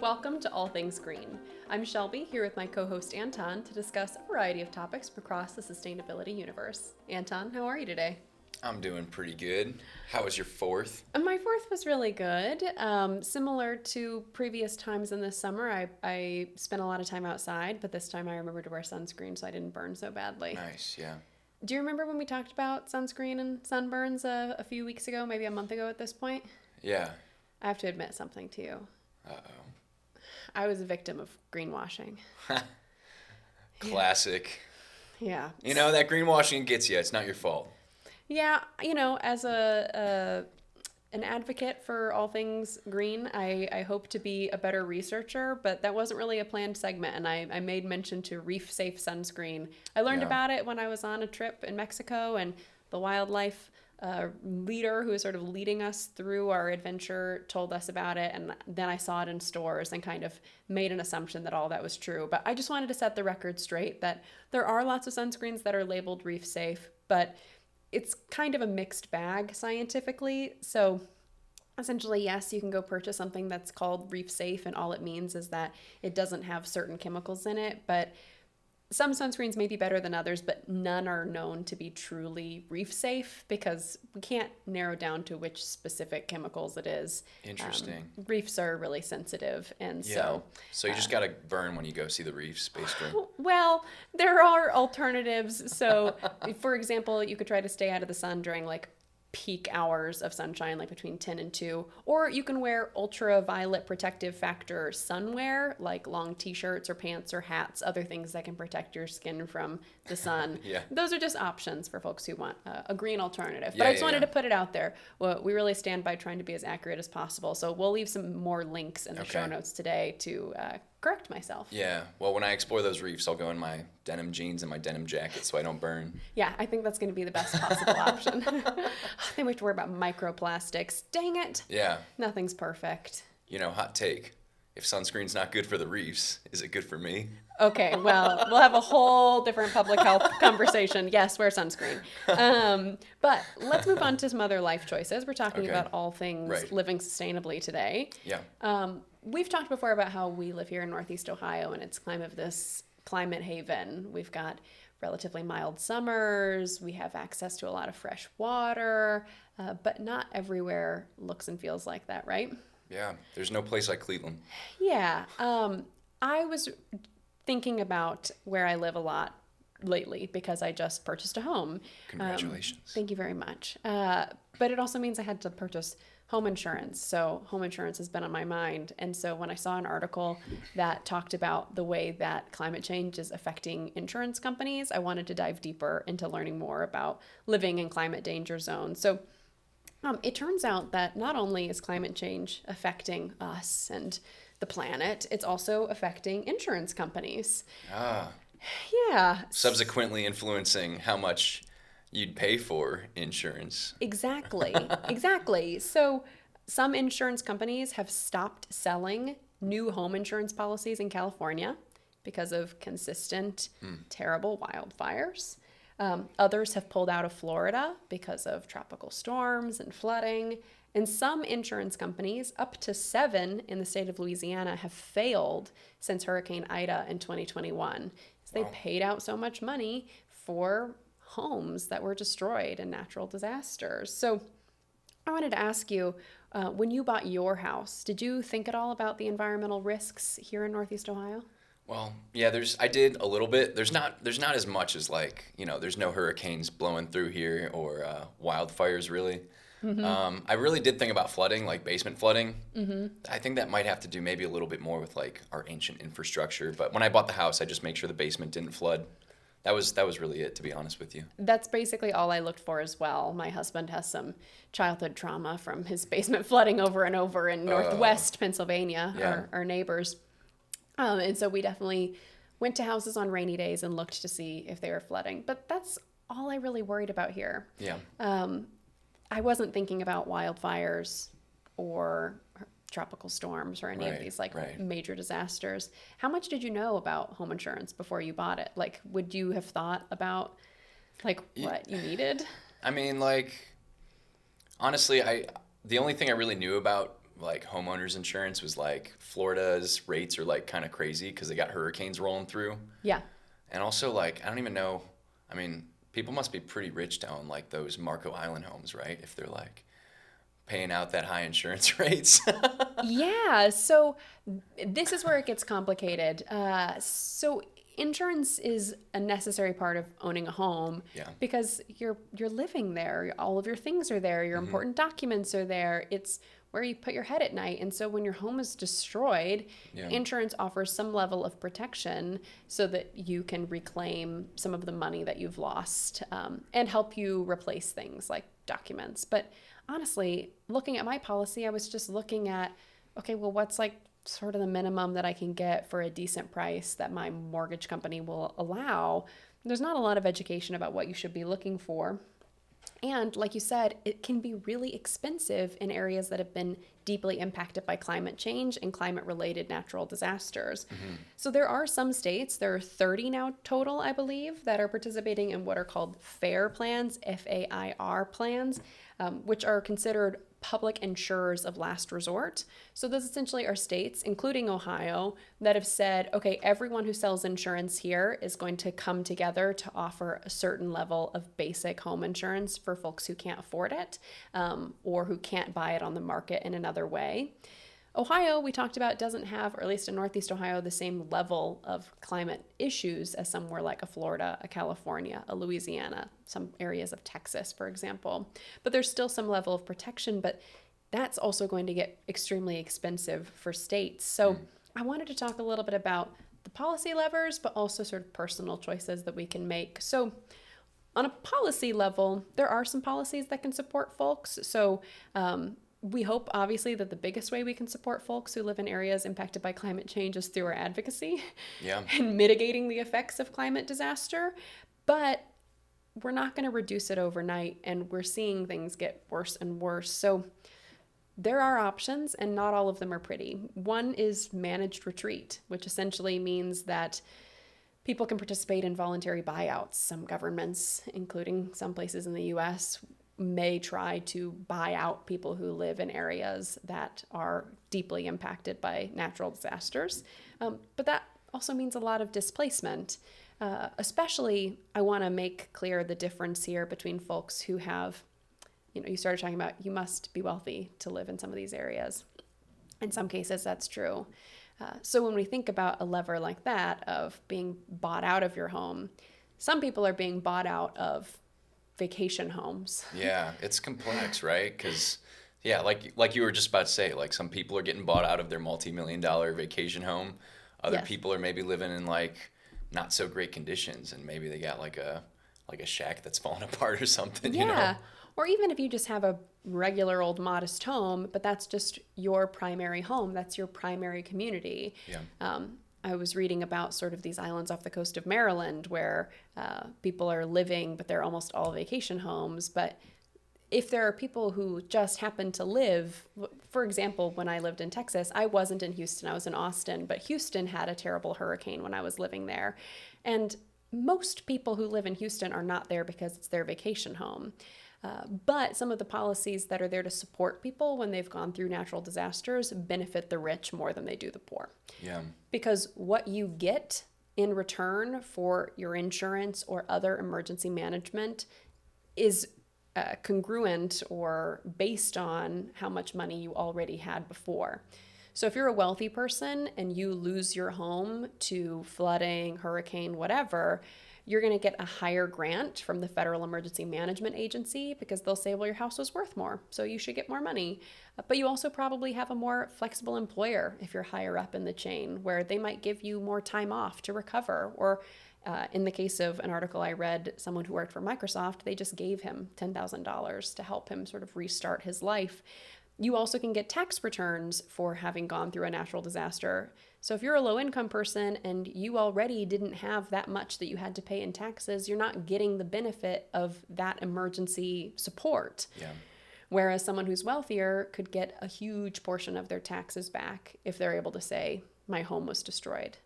welcome to All Things Green. I'm Shelby, here with my co-host Anton to discuss a variety of topics across the sustainability universe. Anton, how are you today? I'm doing pretty good. How was your 4th? My 4th was really good. Similar to previous times in the summer, I spent a lot of time outside, but this time I remembered to wear sunscreen so I didn't burn so badly. Nice, yeah. Do you remember when we talked about sunscreen and sunburns a few weeks ago, maybe a month ago at this point? Yeah. I have to admit something to you. Uh-oh. I was a victim of greenwashing. Classic. Yeah. You know, that greenwashing gets you. It's not your fault. Yeah, as an advocate for all things green, I hope to be a better researcher, but that wasn't really a planned segment, and I made mention to Reef Safe sunscreen. I learned about it when I was on a trip in Mexico, and the wildlife leader who was sort of leading us through our adventure told us about it, and then I saw it in stores and kind of made an assumption that all that was true. But I just wanted to set the record straight that there are lots of sunscreens that are labeled reef safe, but it's kind of a mixed bag scientifically. So essentially, yes, you can go purchase something that's called reef safe, and all it means is that it doesn't have certain chemicals in it, but some sunscreens may be better than others, but none are known to be truly reef safe because we can't narrow down to which specific chemicals it is. Interesting. Reefs are really sensitive, and So you just got to burn when you go see the reefs, basically. Well, there are alternatives. So, for example, you could try to stay out of the sun during peak hours of sunshine, like between 10 and 2, or you can wear ultraviolet protective factor sunwear, like long t-shirts or pants or hats, other things that can protect your skin from the sun. Yeah. Those are just options for folks who want a green alternative. But I just wanted to put it out there. Well, we really stand by trying to be as accurate as possible. So we'll leave some more links in the show notes today to correct myself. Yeah. Well, when I explore those reefs, I'll go in my denim jeans and my denim jacket so I don't burn. Yeah, I think that's going to be the best possible option. Then we have to worry about microplastics. Dang it. Yeah. Nothing's perfect. Hot take. If sunscreen's not good for the reefs, is it good for me? Okay, well, we'll have a whole different public health conversation. Yes, wear sunscreen. But let's move on to some other life choices. We're talking about all things living sustainably today. Yeah. We've talked before about how we live here in Northeast Ohio, and it's kind of this climate haven. We've got relatively mild summers. We have access to a lot of fresh water, but not everywhere looks and feels like that, right? Yeah. There's no place like Cleveland. Yeah. I was thinking about where I live a lot lately because I just purchased a home. Congratulations. Thank you very much. But it also means I had to purchase home insurance. So home insurance has been on my mind. And so when I saw an article that talked about the way that climate change is affecting insurance companies, I wanted to dive deeper into learning more about living in climate danger zones. So it turns out that not only is climate change affecting us and the planet, it's also affecting insurance companies. Yeah. Subsequently influencing how much you'd pay for insurance. Exactly. Exactly. So some insurance companies have stopped selling new home insurance policies in California because of consistent, terrible wildfires. Others have pulled out of Florida because of tropical storms and flooding. And some insurance companies, up to 7 in the state of Louisiana, have failed since Hurricane Ida in 2021. So they paid out so much money for homes that were destroyed in natural disasters. So I wanted to ask you, when you bought your house, did you think at all about the environmental risks here in Northeast Ohio? Well, yeah, I did a little bit. There's not as much as there's no hurricanes blowing through here or wildfires really. Mm-hmm. I really did think about flooding, like basement flooding. Mm-hmm. I think that might have to do maybe a little bit more with our ancient infrastructure. But when I bought the house, I just make sure the basement didn't flood. That was really it, to be honest with you. That's basically all I looked for as well. My husband has some childhood trauma from his basement flooding over and over in Northwest Pennsylvania, our neighbors. And so we definitely went to houses on rainy days and looked to see if they were flooding. But that's all I really worried about here. Yeah. I wasn't thinking about wildfires or tropical storms or any of these major disasters. How much did you know about home insurance before you bought it? Would you have thought about what you needed? I mean, honestly, the only thing I really knew about like homeowners insurance was like Florida's rates are like kind of crazy because they got hurricanes rolling through. Yeah. And also like, I don't even know, I mean, people must be pretty rich to own like those Marco Island homes, right? If they're like paying out that high insurance rates. Yeah, so this is where it gets complicated. So insurance is a necessary part of owning a home Yeah. because you're living there. All of your things are there. Your important documents are there. It's where you put your head at night. And so when your home is destroyed, Yeah. insurance offers some level of protection so that you can reclaim some of the money that you've lost, and help you replace things like documents. But honestly, looking at my policy, I was just looking at, okay, well, what's like sort of the minimum that I can get for a decent price that my mortgage company will allow. There's not a lot of education about what you should be looking for. And like you said, it can be really expensive in areas that have been deeply impacted by climate change and climate-related natural disasters. So there are some states, there are 30 now total, I believe, that are participating in what are called FAIR plans, FAIR plans, which are considered public insurers of last resort. So those essentially are states, including Ohio, that have said, okay, everyone who sells insurance here is going to come together to offer a certain level of basic home insurance for folks who can't afford it, or who can't buy it on the market in another way. Ohio, we talked about, doesn't have, or at least in Northeast Ohio, the same level of climate issues as somewhere like a Florida, a California, a Louisiana, some areas of Texas, for example. But there's still some level of protection, but that's also going to get extremely expensive for states. So I wanted to talk a little bit about the policy levers, but also sort of personal choices that we can make. So on a policy level, there are some policies that can support folks. So we hope, obviously, that the biggest way we can support folks who live in areas impacted by climate change is through our advocacy and mitigating the effects of climate disaster. But we're not going to reduce it overnight, and we're seeing things get worse and worse. So there are options, and not all of them are pretty. One is managed retreat, which essentially means that people can participate in voluntary buyouts. Some governments, including some places in the U.S., may try to buy out people who live in areas that are deeply impacted by natural disasters. But that also means a lot of displacement. Especially, I want to make clear the difference here between folks who have, you started talking about you must be wealthy to live in some of these areas. In some cases, that's true. So when we think about a lever like that of being bought out of your home, some people are being bought out of vacation homes. Yeah, it's complex, right? Because, yeah, like you were just about to say, like some people are getting bought out of their multi-million-dollar vacation home. Other people are maybe living in like not so great conditions, and maybe they got like a shack that's falling apart or something. Yeah. Or even if you just have a regular old modest home, but that's just your primary home, that's your primary community. Yeah. I was reading about sort of these islands off the coast of Maryland where people are living, but they're almost all vacation homes. But if there are people who just happen to live, for example, when I lived in Texas, I wasn't in Houston, I was in Austin, but Houston had a terrible hurricane when I was living there. And most people who live in Houston are not there because it's their vacation home. But some of the policies that are there to support people when they've gone through natural disasters benefit the rich more than they do the poor. Yeah. Because what you get in return for your insurance or other emergency management is congruent or based on how much money you already had before. So if you're a wealthy person and you lose your home to flooding, hurricane, whatever, you're going to get a higher grant from the Federal Emergency Management Agency because they'll say, well, your house was worth more, so you should get more money. But you also probably have a more flexible employer if you're higher up in the chain, where they might give you more time off to recover. Or in the case of an article I read, someone who worked for Microsoft, they just gave him $10,000 to help him sort of restart his life. You also can get tax returns for having gone through a natural disaster. So if you're a low-income person and you already didn't have that much that you had to pay in taxes, you're not getting the benefit of that emergency support. Yeah. Whereas someone who's wealthier could get a huge portion of their taxes back if they're able to say, my home was destroyed.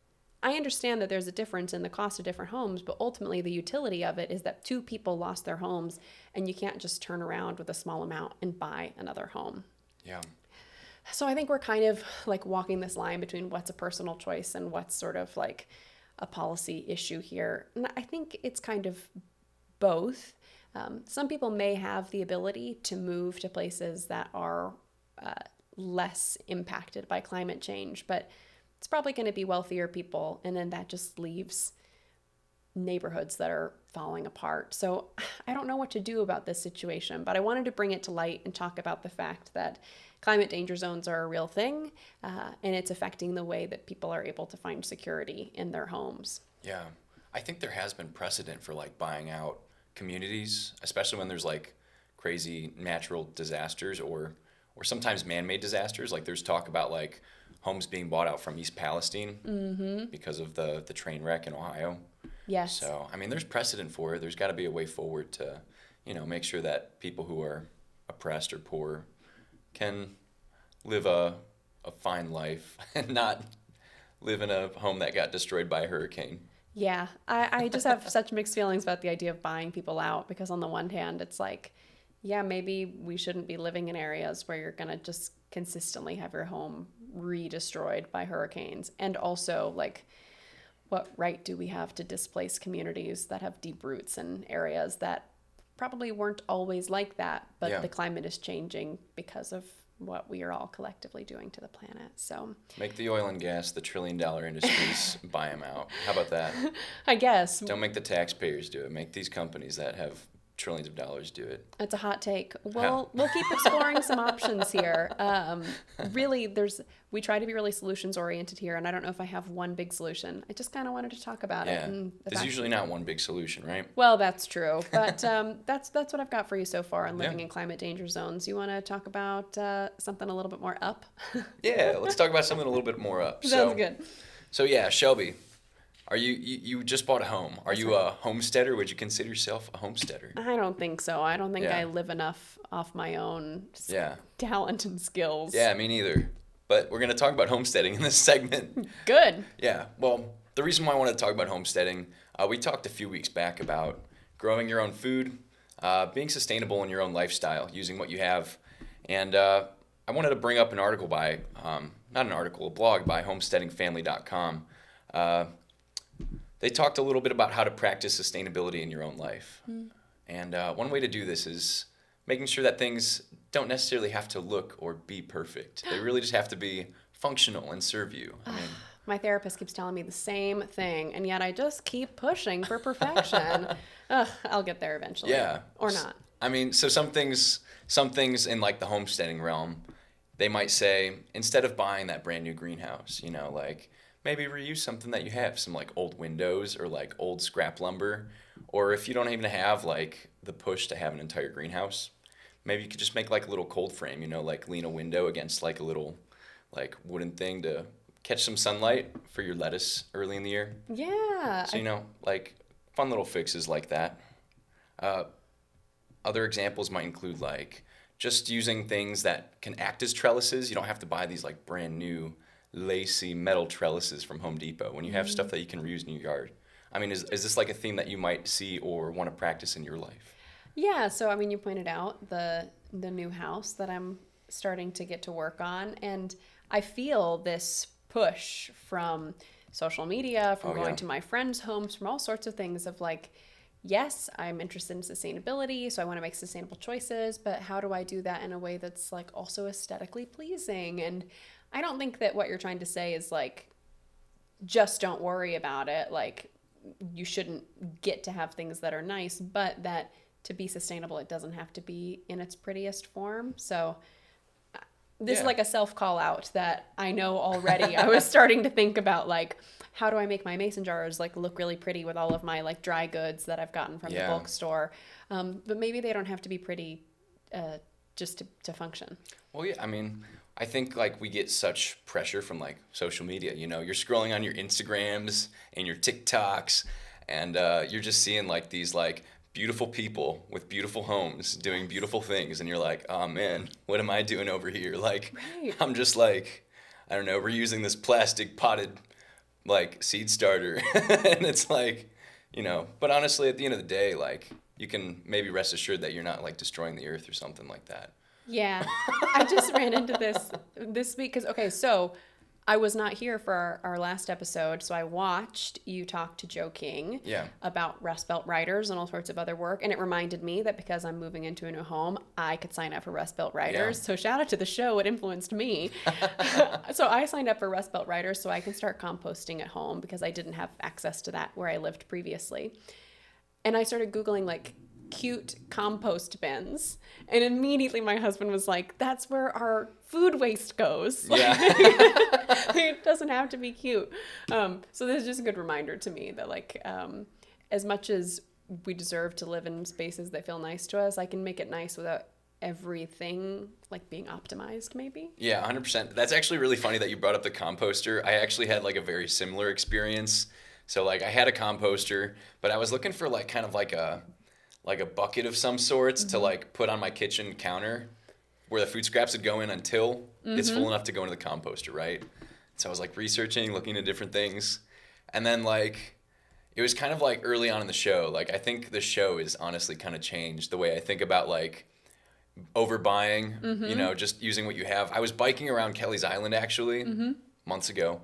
I understand that there's a difference in the cost of different homes, but ultimately the utility of it is that two people lost their homes, and you can't just turn around with a small amount and buy another home. Yeah. So I think we're kind of like walking this line between what's a personal choice and what's sort of like a policy issue here. And I think it's kind of both. Some people may have the ability to move to places that are less impacted by climate change, but it's probably going to be wealthier people, and then that just leaves neighborhoods that are falling apart. So I don't know what to do about this situation, but I wanted to bring it to light and talk about the fact that climate danger zones are a real thing, and it's affecting the way that people are able to find security in their homes. Yeah, I think there has been precedent for like buying out communities, especially when there's like crazy natural disasters or sometimes man-made disasters. Like there's talk about like homes being bought out from East Palestine because of the train wreck in Ohio. Yes. So, I mean, there's precedent for it. There's got to be a way forward to, make sure that people who are oppressed or poor can live a fine life and not live in a home that got destroyed by a hurricane. Yeah, I just have such mixed feelings about the idea of buying people out, because on the one hand, it's like, yeah, maybe we shouldn't be living in areas where you're going to just consistently have your home re-destroyed by hurricanes. And also, like, what right do we have to displace communities that have deep roots in areas that probably weren't always like that, but Yeah. the climate is changing because of what we are all collectively doing to the planet. So Make the oil and gas, the trillion-dollar industries, buy them out. How about that? I guess Don't make the taxpayers do it. Make these companies that have trillions of dollars do it. it's a hot take. We'll keep exploring some options here. Really, we try to be really solutions oriented here, and I don't know if I have one big solution. I just kind of wanted to talk about it. Yeah, And there's usually not one big solution, right? well, that's true, but that's what I've got for you so far on living Yeah. in climate danger zones. You want to talk about something a little bit more up? Yeah, let's talk about something a little bit more up. Sounds good. So yeah, Shelby, are you just bought a home? Are you a homesteader? Would you consider yourself a homesteader? I don't think so. I don't think Yeah. I live enough off my own Yeah. talent and skills. Yeah, me neither. But we're going to talk about homesteading in this segment. Good. Yeah, well, the reason why I wanted to talk about homesteading, we talked a few weeks back about growing your own food, being sustainable in your own lifestyle, using what you have. And I wanted to bring up an article by, not an article, a blog by homesteadingfamily.com. They talked a little bit about how to practice sustainability in your own life. And one way to do this is making sure that things don't necessarily have to look or be perfect. They really just have to be functional and serve you. I mean, My therapist keeps telling me the same thing, and yet I just keep pushing for perfection. Ugh, I'll get there eventually. yeah. Or not. I mean, so some things in like the homesteading realm, they might say, instead of buying that brand new greenhouse, like maybe reuse something that you have, some like old windows or like old scrap lumber. Or if you don't even have like the push to have an entire greenhouse, maybe you could just make like a little cold frame, like lean a window against like a little like wooden thing to catch some sunlight for your lettuce early in the year. Yeah. So, like fun little fixes like that. Other examples might include like just using things that can act as trellises. You don't have to buy these like brand new lacy metal trellises from Home Depot when you have stuff that you can reuse in your yard. I mean, is this like a theme that you might see or want to practice in your life? Yeah, so I mean, you pointed out the new house that I'm starting to get to work on, and I feel this push from social media, from going to my friends' homes, from all sorts of things of like, yes, I'm interested in sustainability, so I want to make sustainable choices, but how do I do that in a way that's like also aesthetically pleasing? And I don't think that what you're trying to say is like, just don't worry about it. Like, you shouldn't get to have things that are nice, but that to be sustainable, it doesn't have to be in its prettiest form. So this is like a self call out that I know already. I was starting to think about like, how do I make my mason jars like look really pretty with all of my like dry goods that I've gotten from the bulk store? But maybe they don't have to be pretty just to function. Well, yeah, I mean, I think like we get such pressure from like social media, you're scrolling on your Instagrams and your TikToks and you're just seeing like these like beautiful people with beautiful homes doing beautiful things. And you're like, oh man, what am I doing over here? Like, I'm just like, I don't know, we're using this plastic potted like seed starter. And it's like, but honestly, at the end of the day, like you can maybe rest assured that you're not like destroying the earth or something like that. Yeah. I just ran into this week because, okay, so I was not here for our last episode, so I watched you talk to 𝐭𝐤 Yeah. about Rust Belt Riders and all sorts of other work, and it reminded me that because I'm moving into a new home, I could sign up for Rust Belt Riders. Yeah. So shout out to the show, it influenced me. So I signed up for Rust Belt Riders so I can start composting at home because I didn't have access to that where I lived previously. And I started Googling like cute compost bins, and immediately my husband was like, that's where our food waste goes. Yeah. It doesn't have to be cute. So this is just a good reminder to me that like as much as we deserve to live in spaces that feel nice to us, I can make it nice without everything like being optimized maybe. Yeah, 100%. That's actually really funny that you brought up the composter. I actually had like a very similar experience. So like I had a composter, but I was looking for like kind of like a bucket of some sorts to like put on my kitchen counter where the food scraps would go in until it's full enough to go into the composter, right? So I was like researching, looking at different things. And then like it was kind of like early on in the show. Like I think the show is honestly kind of changed the way I think about like overbuying, you know, just using what you have. I was biking around Kelly's Island actually months ago,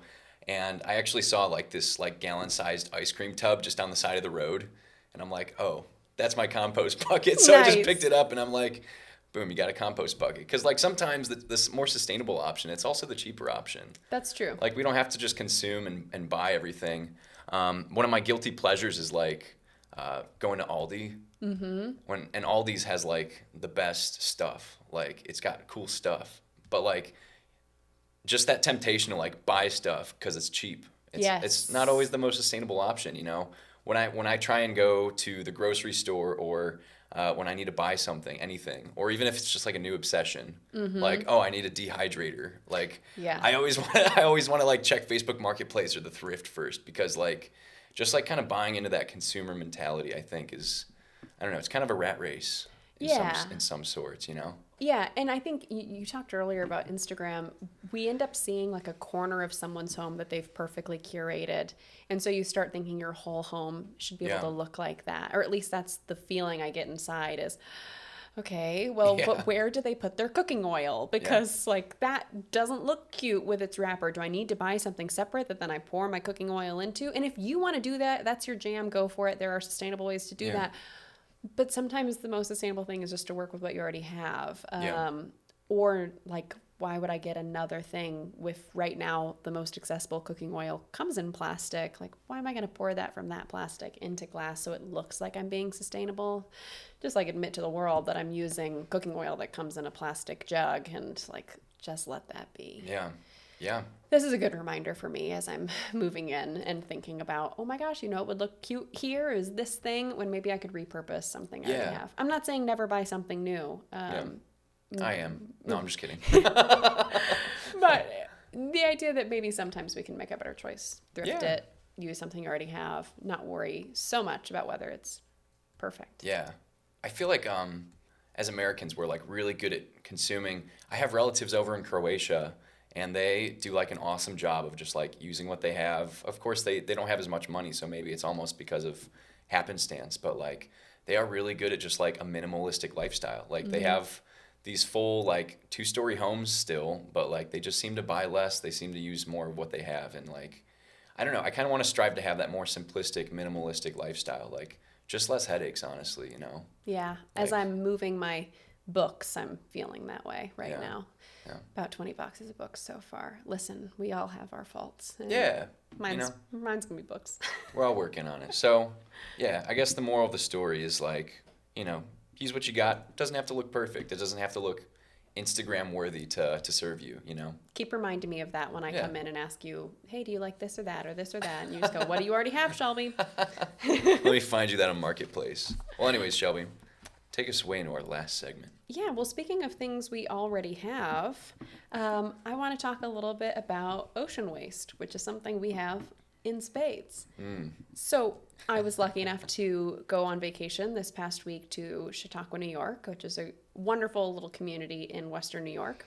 and I actually saw like this like gallon-sized ice cream tub just down the side of the road, and I'm like, oh, that's my compost bucket. So I just picked it up and I'm like, boom, you got a compost bucket. Because like sometimes the more sustainable option, it's also the cheaper option. That's true. Like we don't have to just consume and buy everything. One of my guilty pleasures is like going to Aldi. And Aldi's has like the best stuff. Like it's got cool stuff. But like just that temptation to like buy stuff because it's cheap. It's not always the most sustainable option, you know. When I try and go to the grocery store or when I need to buy something, anything, or even if it's just like a new obsession, like, oh, I need a dehydrator. Like, I always want to like check Facebook Marketplace or the thrift first because like, just like kind of buying into that consumer mentality, I think is, I don't know, it's kind of a rat race in some sorts, you know? Yeah, and I think you talked earlier about Instagram. We end up seeing like a corner of someone's home that they've perfectly curated. And so you start thinking your whole home should be able to look like that. Or at least that's the feeling I get inside is, okay, well, but where do they put their cooking oil? Because like that doesn't look cute with its wrapper. Do I need to buy something separate that then I pour my cooking oil into? And if you want to do that, that's your jam, go for it. There are sustainable ways to do that. But sometimes the most sustainable thing is just to work with what you already have. Or like, why would I get another thing with right now the most accessible cooking oil comes in plastic? Like, why am I going to pour that from that plastic into glass so it looks like I'm being sustainable? Just like admit to the world that I'm using cooking oil that comes in a plastic jug and like, just let that be. Yeah. This is a good reminder for me as I'm moving in and thinking about, oh my gosh, you know, it would look cute here is this thing when maybe I could repurpose something I already have. I'm not saying never buy something new. I am. No, I'm just kidding. But the idea that maybe sometimes we can make a better choice, thrift it, use something you already have, not worry so much about whether it's perfect. Yeah. I feel like as Americans, we're like really good at consuming. I have relatives over in Croatia, and they do like an awesome job of just like using what they have. Of course, they don't have as much money, so maybe it's almost because of happenstance, but like they are really good at just like a minimalistic lifestyle. Like they have these full like 2-story homes still, but like they just seem to buy less. They seem to use more of what they have. And like, I don't know, I kind of want to strive to have that more simplistic, minimalistic lifestyle. Like just less headaches, honestly, you know? Yeah. As I'm moving my books, I'm feeling that way right now. Yeah. About 20 boxes of books so far. Listen, we all have our faults. Mine's gonna be books. We're all working on it. So, yeah, I guess the moral of the story is like, you know, use what you got. It doesn't have to look perfect. It doesn't have to look Instagram worthy to serve you, you know? Keep reminding me of that when I come in and ask you, hey, do you like this or that or this or that? And you just go, what do you already have, Shelby? Let me find you that on Marketplace. Well, anyways, Shelby, take us away into our last segment. Yeah, well, speaking of things we already have, I want to talk a little bit about ocean waste, which is something we have in spades. So I was lucky enough to go on vacation this past week to Chautauqua, New York, which is a wonderful little community in Western New York.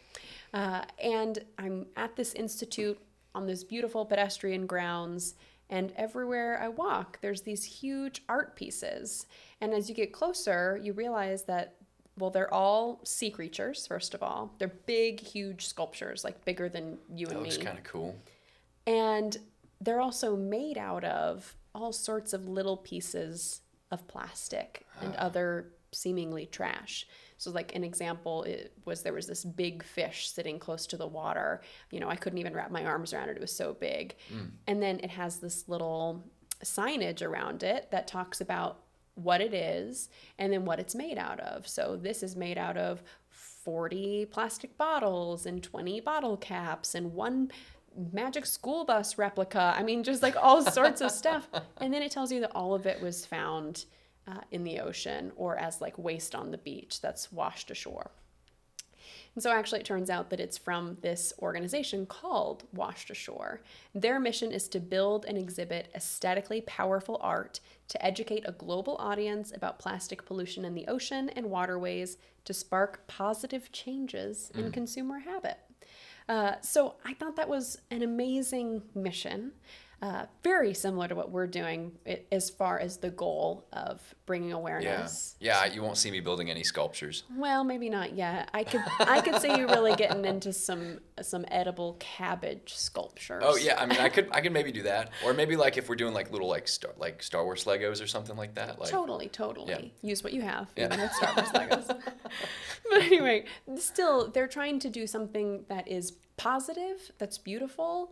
And I'm at this institute on this beautiful pedestrian grounds, and everywhere I walk, there's these huge art pieces. And as you get closer, you realize that Well, they're all sea creatures, first of all. They're big, huge sculptures, like bigger than you and That me. looks kind of cool. And they're also made out of all sorts of little pieces of plastic and other seemingly trash. So like an example there was this big fish sitting close to the water. You know, I couldn't even wrap my arms around it. It was so big. And then it has this little signage around it that talks about what it is and then what it's made out of. So this is made out of 40 plastic bottles and 20 bottle caps and one magic school bus replica. I mean, just like all sorts of stuff. And then it tells you that all of it was found in the ocean or as like waste on the beach that's washed ashore. And so actually it turns out that it's from this organization called Washed Ashore. Their mission is to build and exhibit aesthetically powerful art to educate a global audience about plastic pollution in the ocean and waterways to spark positive changes in consumer habit. So I thought that was an amazing mission. Very similar to what we're doing as far as the goal of bringing awareness. Yeah, you won't see me building any sculptures. Well, maybe not yet. I could see you really getting into some edible cabbage sculptures. Oh yeah, I mean I could maybe do that, or maybe like if we're doing like little like Star Wars Legos or something like that. Like Totally. Yeah. Use what you have. Yeah. Even with Star Wars Legos. But anyway, still they're trying to do something that is positive, that's beautiful,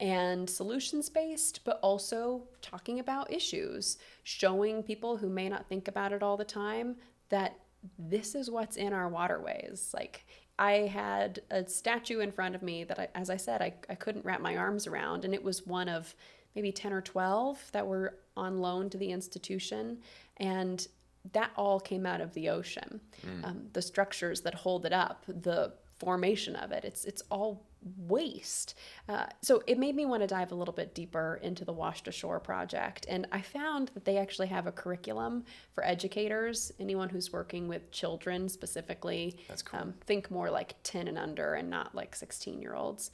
and solutions-based, but also talking about issues, showing people who may not think about it all the time that this is what's in our waterways. Like, I had a statue in front of me that, as I said, I couldn't wrap my arms around, and it was one of maybe 10 or 12 that were on loan to the institution, and that all came out of the ocean. The structures that hold it up, the formation of it, it's all waste. So it made me want to dive a little bit deeper into the Washed Ashore project. And I found that they actually have a curriculum for educators, anyone who's working with children specifically. That's cool. Think more like 10 and under and not like 16-year-olds.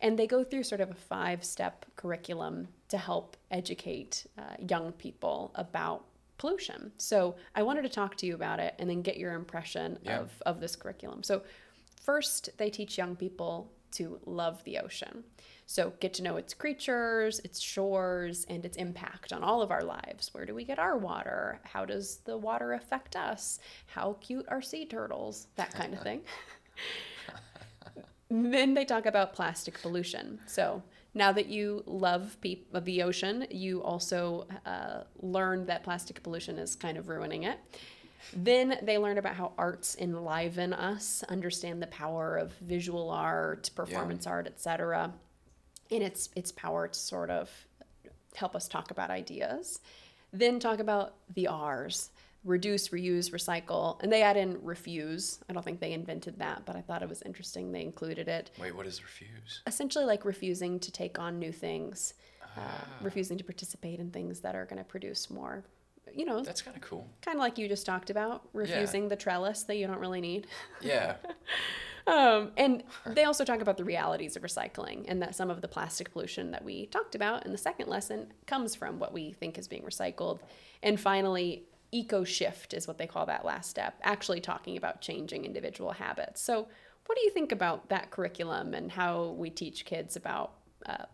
And they go through sort of a 5-step curriculum to help educate young people about pollution. So I wanted to talk to you about it and then get your impression of this curriculum. So first, they teach young people to love the ocean. So get to know its creatures, its shores, and its impact on all of our lives. Where do we get our water? How does the water affect us? How cute are sea turtles? That kind of thing. Then they talk about plastic pollution. So now that you love the ocean, you also learn that plastic pollution is kind of ruining it. Then they learn about how arts enliven us, understand the power of visual art, performance art, etc., and its power to sort of help us talk about ideas. Then talk about the R's: reduce, reuse, recycle, and they add in refuse. I don't think they invented that, but I thought it was interesting they included it. Wait, what is refuse? Essentially like refusing to take on new things, refusing to participate in things that are going to produce more. You know, That's kind of cool. kind of like you just talked about, refusing the trellis that you don't really need. Yeah. And they also talk about the realities of recycling and that some of the plastic pollution that we talked about in the second lesson comes from what we think is being recycled. And finally, eco-shift is what they call that last step, actually talking about changing individual habits. So what do you think about that curriculum and how we teach kids about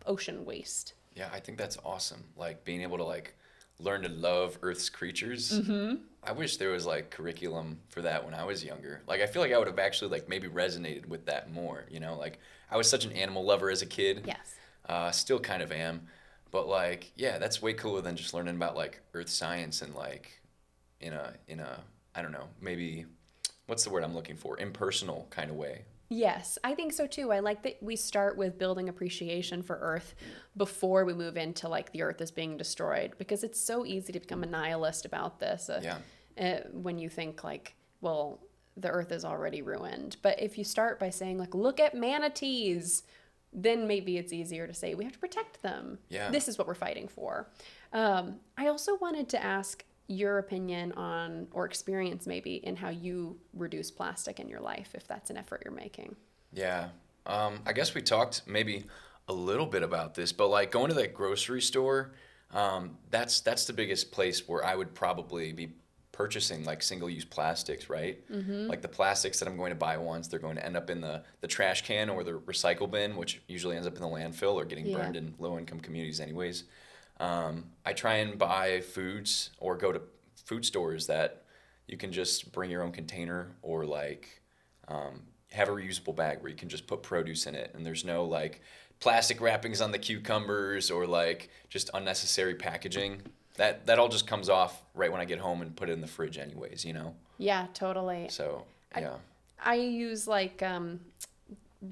ocean waste? Yeah, I think that's awesome. Like being able to like learn to love Earth's creatures. I wish there was like curriculum for that when I was younger. Like I feel like I would have actually like maybe resonated with that more, you know? Like I was such an animal lover as a kid. Yes. Still kind of am. But like, yeah, that's way cooler than just learning about like earth science and like in a I don't know, maybe what's the word I'm looking for? Impersonal kind of way. Yes, I think so too. I like that we start with building appreciation for Earth before we move into like the Earth is being destroyed, because it's so easy to become a nihilist about this. When you think like, well, the Earth is already ruined. But if you start by saying like, look at manatees, then maybe it's easier to say we have to protect them. Yeah. This is what we're fighting for. I also wanted to ask your opinion on, or experience maybe, in how you reduce plastic in your life, if that's an effort you're making. Yeah. I guess we talked maybe a little bit about this, but like going to that grocery store, that's the biggest place where I would probably be purchasing like single-use plastics, right? Like the plastics that I'm going to buy once, they're going to end up in the trash can or the recycle bin, which usually ends up in the landfill or getting burned in low-income communities anyways. I try and buy foods or go to food stores that you can just bring your own container or like have a reusable bag where you can just put produce in it and there's no like plastic wrappings on the cucumbers or like just unnecessary packaging. That all just comes off right when I get home and put it in the fridge anyways, you know? Yeah, totally. So, yeah. I use like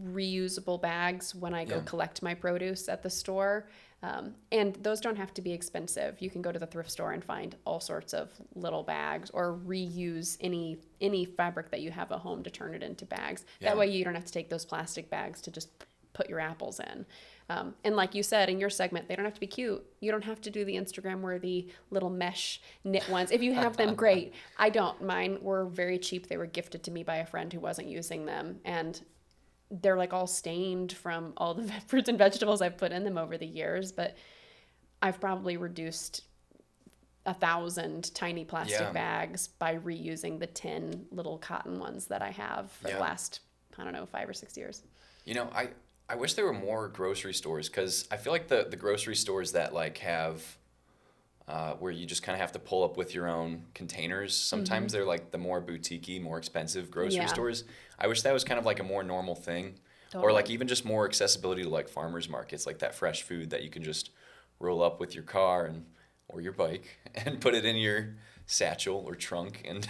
reusable bags when I go collect my produce at the store. And those don't have to be expensive. You can go to the thrift store and find all sorts of little bags or reuse any fabric that you have at home to turn it into bags. That way you don't have to take those plastic bags to just put your apples in. And like you said in your segment, they don't have to be cute. You don't have to do the Instagram worthy little mesh knit ones. If you have them, great. I don't. Mine were very cheap. They were gifted to me by a friend who wasn't using them. And they're like all stained from all the fruits and vegetables I've put in them over the years. But I've probably reduced 1,000 tiny plastic bags by reusing the 10 little cotton ones that I have for the last, I don't know, 5 or 6 years. You know, I wish there were more grocery stores because I feel like the grocery stores that like have where you just kind of have to pull up with your own containers, sometimes they're like the more boutique-y, more expensive grocery stores. I wish that was kind of like a more normal thing. Or like even just more accessibility to like farmers markets, like that fresh food that you can just roll up with your car or your bike and put it in your satchel or trunk and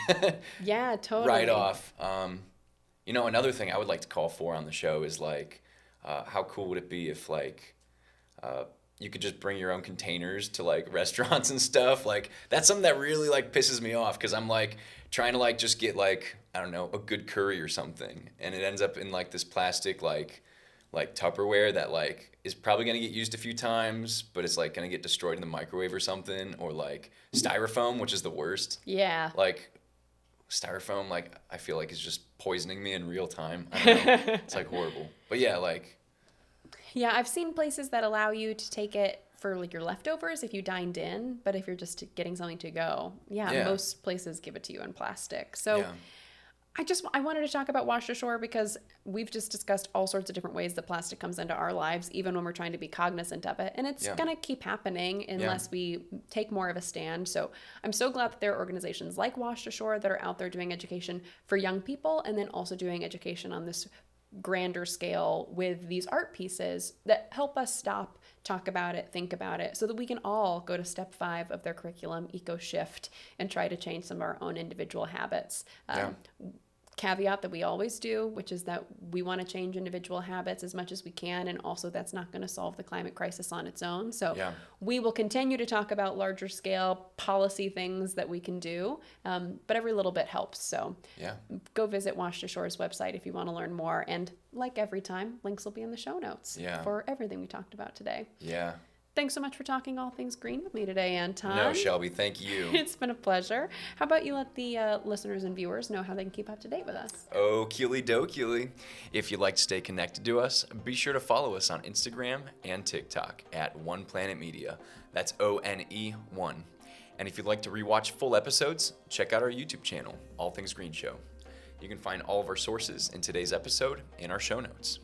yeah, totally. ride off. You know, another thing I would like to call for on the show is like, how cool would it be if like you could just bring your own containers to like restaurants and stuff? Like that's something that really like pisses me off because I'm like trying to like just get like, I don't know, a good curry or something, and it ends up in like this plastic like Tupperware that like is probably gonna get used a few times, but it's like gonna get destroyed in the microwave or something, or like styrofoam, which is the worst. Yeah. Like styrofoam, like I feel like is just poisoning me in real time. I don't know. It's like horrible. But yeah, like. Yeah, I've seen places that allow you to take it for like your leftovers if you dined in, but if you're just getting something to go, most places give it to you in plastic. So I wanted to talk about Washed Ashore because we've just discussed all sorts of different ways that plastic comes into our lives, even when we're trying to be cognizant of it. And it's going to keep happening unless we take more of a stand. So I'm so glad that there are organizations like Washed Ashore that are out there doing education for young people and then also doing education on this grander scale with these art pieces that help us stop, talk about it, think about it, so that we can all go to step 5 of their curriculum, eco-shift, and try to change some of our own individual habits. Caveat that we always do, which is that we want to change individual habits as much as we can, and also that's not going to solve the climate crisis on its own. So we will continue to talk about larger scale policy things that we can do, but every little bit helps. So go visit Washed Ashore's website if you want to learn more, and like every time, links will be in the show notes for everything we talked about today. Thanks so much for talking all things green with me today, Anton. No, Shelby, thank you. It's been a pleasure. How about you let the listeners and viewers know how they can keep up to date with us? 𝐿𝐴𝐿𝐿𝐿𝐿𝐿𝐿. If you'd like to stay connected to us, be sure to follow us on Instagram and TikTok at One Planet Media. That's ONE1. And if you'd like to rewatch full episodes, check out our YouTube channel, All Things Green Show. You can find all of our sources in today's episode in our show notes.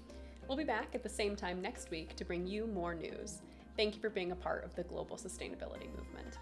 We'll be back at the same time next week to bring you more news. Thank you for being a part of the global sustainability movement.